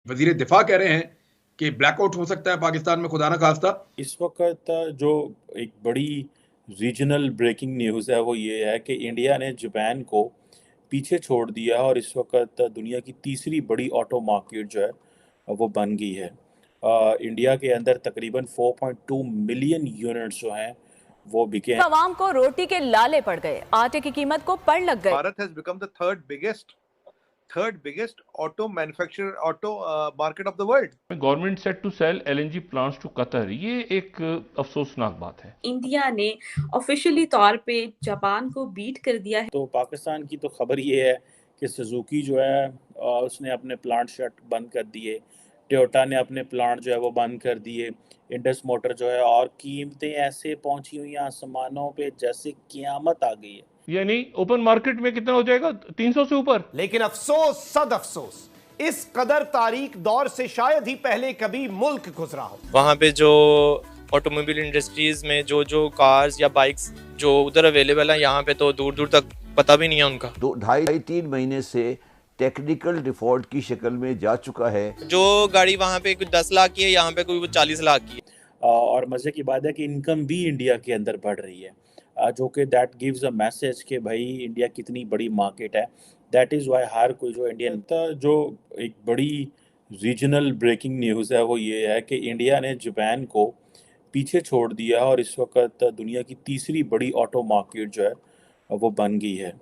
वजीर दिफा कह रहे हैं कि ब्लैकआउट हो सकता है पाकिस्तान में, खुदा ना खास्ता। इस वक्त जो एक बड़ी रीजनल ब्रेकिंग न्यूज़ है वो ये है कि इंडिया ने जापान को पीछे छोड़ दिया और इस वक्त दुनिया की तीसरी बड़ी ऑटो मार्केट जो है वो बन गई है। इंडिया के अंदर तकरीबन 4.2 मिलियन यूनिट्स जो हैं वो बिके हैं। आवाम को रोटी के लाले पड़ गए, आटे की कीमत को पड़ लग गए। Bharat has become the third biggest auto market of the world. Government set to sell LNG plants to Qatar, ये एक अफसोसनाक बात है। इंडिया ने ऑफिशियली तौर पे जापान को बीट कर दिया है। तो पाकिस्तान की तो खबर ये है कि सुजुकी जो है उसने अपने प्लांट शट बंद कर दिए, टोयोटा ने अपने प्लांट जो है वो बंद कर दिए, इंडस मोटर जो है, और कीमतें ऐसे पहुंची हुई हैं आसमानों पे जैसे क़यामत आ गई है। यानी ओपन मार्केट में कितना हो जाएगा, 300 से ऊपर। लेकिन अफसोस सद अफसोस, इस कदर तारीख दौर से शायद ही पहले कभी मुल्क गुजरा हो। वहाँ पे जो ऑटोमोबाइल इंडस्ट्रीज में जो कार्स या बाइक्स जो उधर अवेलेबल है, यहाँ पे तो दूर दूर तक पता भी नहीं है उनका। 2.5-3 महीने से टेक्निकल डिफॉल्ट की शक्ल में जा चुका है। जो गाड़ी वहाँ पे कोई 10 लाख की है, यहाँ पे कोई 40 लाख की है। और मज़े की बात है कि इनकम भी इंडिया के अंदर बढ़ रही है, जो कि दैट गिव्स अ मैसेज कि भाई इंडिया कितनी बड़ी मार्केट है। दैट इज़ वाई हर कोई जो इंडियन जो एक बड़ी रीजनल ब्रेकिंग न्यूज़ है वो ये है कि इंडिया ने जापान को पीछे छोड़ दिया और इस वक्त दुनिया की तीसरी बड़ी ऑटो मार्केट जो है वो बन गई है।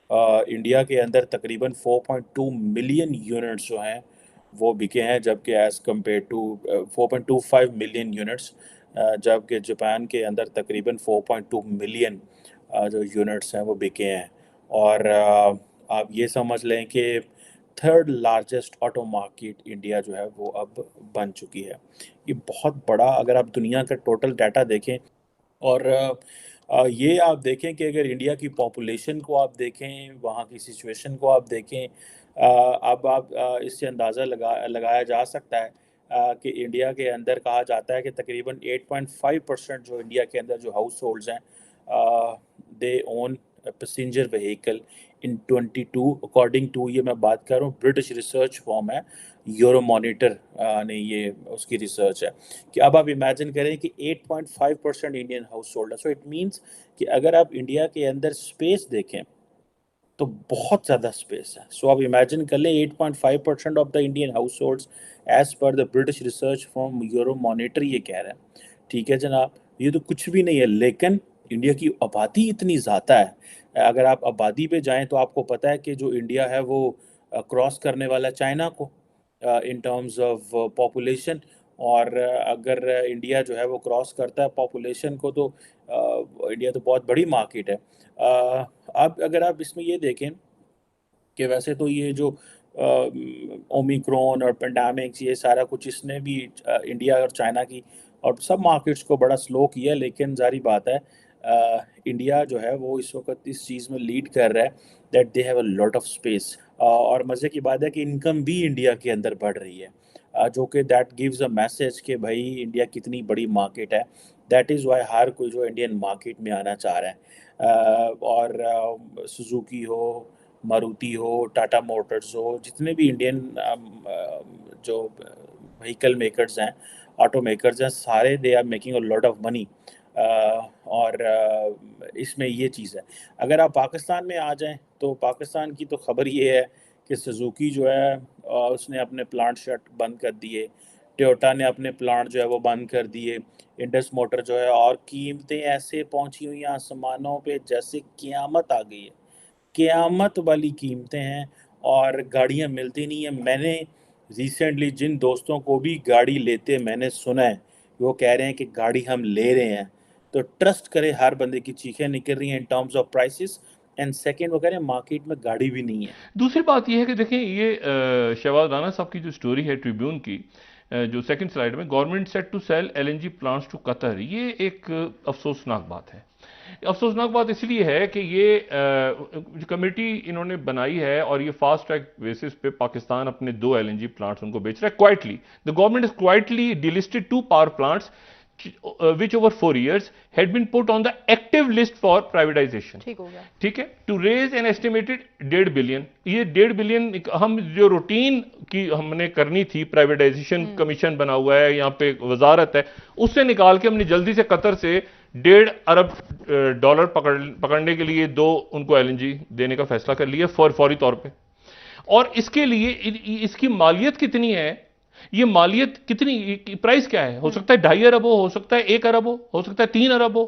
इंडिया के अंदर तकरीबन 4.2 मिलियन यूनिट्स जो हैं वो बिके हैं, जबकि as compare to 4.25 million units, जबकि जापान के अंदर तकरीबन 4.2 मिलियन जो यूनिट्स हैं वो बिके हैं। और आप ये समझ लें कि third largest auto market India जो है वो अब बन चुकी है। ये बहुत बड़ा, अगर आप दुनिया का टोटल डाटा देखें और ये आप देखें कि अगर इंडिया की पॉपुलेशन को आप देखें, वहाँ की सिचुएशन को आप देखें, अब आप इससे अंदाज़ा लगाया जा सकता है कि इंडिया के अंदर कहा जाता है कि तकरीबन 8.5% जो इंडिया के अंदर जो हाउस होल्ड्स हैं they own passenger vehicle in 22, according to, ये मैं बात कर रहा हूँ, ब्रिटिश रिसर्च फॉर्म है, यूरोमॉनिटर ने ये उसकी रिसर्च है कि अब आप इमेजिन करें कि 8.5% इंडियन हाउस होल्ड है। सो इट मीन्स कि अगर आप इंडिया के अंदर स्पेस देखें तो बहुत ज़्यादा स्पेस है। सो आप इमेजिन कर लें 8.5% of the Indian households as per the British research form Euromonitor ये कह रहे हैं। ठीक है जनाब, ये तो कुछ भी नहीं है, लेकिन इंडिया की आबादी इतनी ज़्यादा है। अगर आप आबादी पे जाएं तो आपको पता है कि जो इंडिया है वो क्रॉस करने वाला चाइना को इन टर्म्स ऑफ पॉपुलेशन, और अगर इंडिया जो है वो क्रॉस करता है पॉपुलेशन को तो इंडिया तो बहुत बड़ी मार्केट है। अब अगर आप इसमें ये देखें कि वैसे तो ये जो ओमिक्रॉन और पेंडेमिक्स ये सारा कुछ इसने भी इंडिया और चाइना की और सब मार्केट्स को बड़ा स्लो किया, लेकिन जारी बात है इंडिया जो है वो इस वक्त इस चीज़ में लीड कर रहा है that they have a lot of space. और मज़े की बात है कि इनकम भी इंडिया के अंदर बढ़ रही है, जो कि दैट गिव्स अ मैसेज कि भाई इंडिया कितनी बड़ी मार्केट है। दैट इज़ वाई हर कोई जो इंडियन मार्केट में आना चाह रहा है। और सुजुकी हो, मारुति हो, टाटा मोटर्स हो, जितने भी इंडियन जो व्हीकल मेकर्स हैं, ऑटो मेकर्स हैं, सारे they are making a lot of money. और इसमें ये चीज़ है। अगर आप पाकिस्तान में आ जाएं तो पाकिस्तान की तो खबर ये है कि सुजुकी जो है उसने अपने प्लांट शट बंद कर दिए, टोयोटा ने अपने प्लांट जो है वो बंद कर दिए, इंडस मोटर जो है, और कीमतें ऐसे पहुंची हुई हैं आसमानों पे जैसे क़यामत आ गई है। क़यामत वाली कीमतें हैं और गाड़ियां मिलती नहीं हैं। मैंने रिसेंटली जिन दोस्तों को भी गाड़ी लेते मैंने सुना है, वो कह रहे हैं कि गाड़ी हम ले रहे हैं, तो ट्रस्ट करें, हर बंदे की चीखें निकल रही हैं in terms of prices, and second वो कह रहे हैं मार्केट में गाड़ी भी नहीं है। दूसरी बात यह है कि देखें, ये शहबाज राना साहब की जो स्टोरी है ट्रिब्यून की, जो सेकंड स्लाइड में, government set to sell LNG plants to Qatar, ये एक अफसोसनाक बात है। अफसोसनाक बात इसलिए है कि ये जो कमेटी इन्होंने बनाई है और ये फास्ट ट्रैक बेसिस पे पाकिस्तान अपने 2 एलएनजी प्लांट्स उनको बेच रहा है quietly. The government is quietly delisted 2 power plants which over 4 years had been put on the active list for privatization. ठीक हो गया। ठीक है, to raise an estimated 1.5 billion. ये 1.5 बिलियन हम जो रूटीन की हमने करनी थी, प्राइवेटाइजेशन कमीशन बना हुआ है, यहाँ पे वजारत है, उससे निकाल के हमने जल्दी से कतर से 1.5 अरब डॉलर पकड़ने के लिए उनको एलएनजी देने का फैसला कर लिया फौरी तौर पे। और इसके लिए इसकी मालियत कितनी है, ये मालियत कितनी, प्राइस क्या है, हो सकता है 2.5 अरब हो सकता है 1 अरब हो सकता है 3 अरब हो।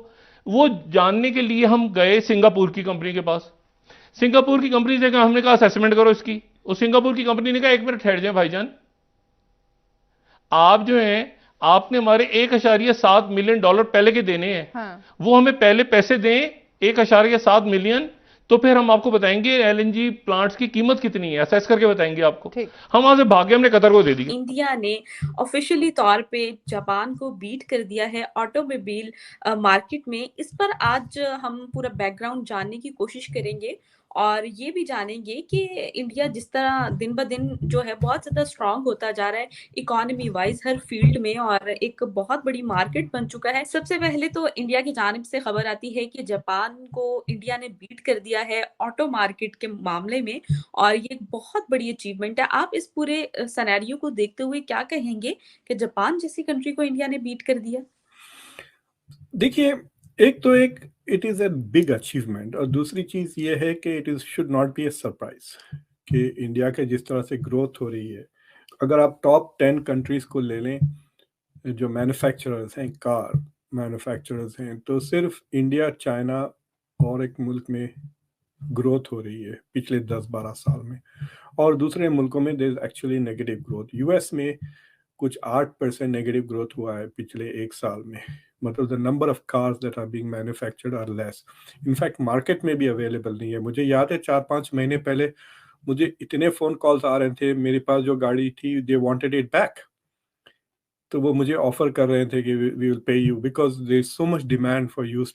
वो जानने के लिए हम गए सिंगापुर की कंपनी के पास। सिंगापुर की कंपनी से हमने कहा असेसमेंट करो इसकी। उस सिंगापुर की कंपनी ने कहा 1 मिनट ठहर जाए भाईजान, आप जो हैं आपने हमारे 1.7 मिलियन डॉलर पहले के देने हैं। हाँ। वो हमें पहले पैसे दें 1.7 मिलियन, तो फिर हम आपको बताएंगे एलएनजी प्लांट्स की कीमत कितनी है, असेस करके बताएंगे आपको। हम वहां से भागे, हमने कतर को दे दी। इंडिया ने ऑफिशियली तौर पे जापान को बीट कर दिया है ऑटोमोबाइल मार्केट में। इस पर आज हम पूरा बैकग्राउंड जानने की कोशिश करेंगे और ये भी जानेंगे कि इंडिया जिस तरह दिन ब दिन जो है बहुत ज़्यादा स्ट्रांग होता जा रहा है इकोनॉमी वाइज हर फील्ड में, और एक बहुत बड़ी मार्केट बन चुका है। सबसे पहले तो इंडिया की जानिब से खबर आती है कि जापान को इंडिया ने बीट कर दिया है ऑटो मार्केट के मामले में, और ये एक बहुत बड़ी अचीवमेंट है। आप इस पूरे सिनेरियो को देखते हुए क्या कहेंगे कि जापान जैसी कंट्री को इंडिया ने बीट कर दिया? देखिए, एक it is a big achievement, और दूसरी चीज ये है कि it is should not be A surprise कि इंडिया के जिस तरह से ग्रोथ हो रही है। अगर आप टॉप 10 कंट्रीज को ले लें जो मैन्युफैक्चरर्स हैं, कार मैन्युफैक्चरर्स हैं, तो सिर्फ इंडिया, चाइना और एक मुल्क में ग्रोथ हो रही है पिछले 10-12 साल में, और दूसरे मुल्कों में there is actually negative growth. US में कुछ 8% नेगेटिव ग्रोथ हुआ है पिछले 1 साल में। मतलब the number of cars that are being manufactured are less. In fact market में भी अवेलेबल नहीं है। मुझे याद है 4-5 महीने पहले मुझे इतने फ़ोन कॉल्स आ रहे थे, मेरे पास जो गाड़ी थी दे वांटेड इट बैक, तो वो मुझे ऑफर कर रहे थे कि we will pay you because there is so much demand for used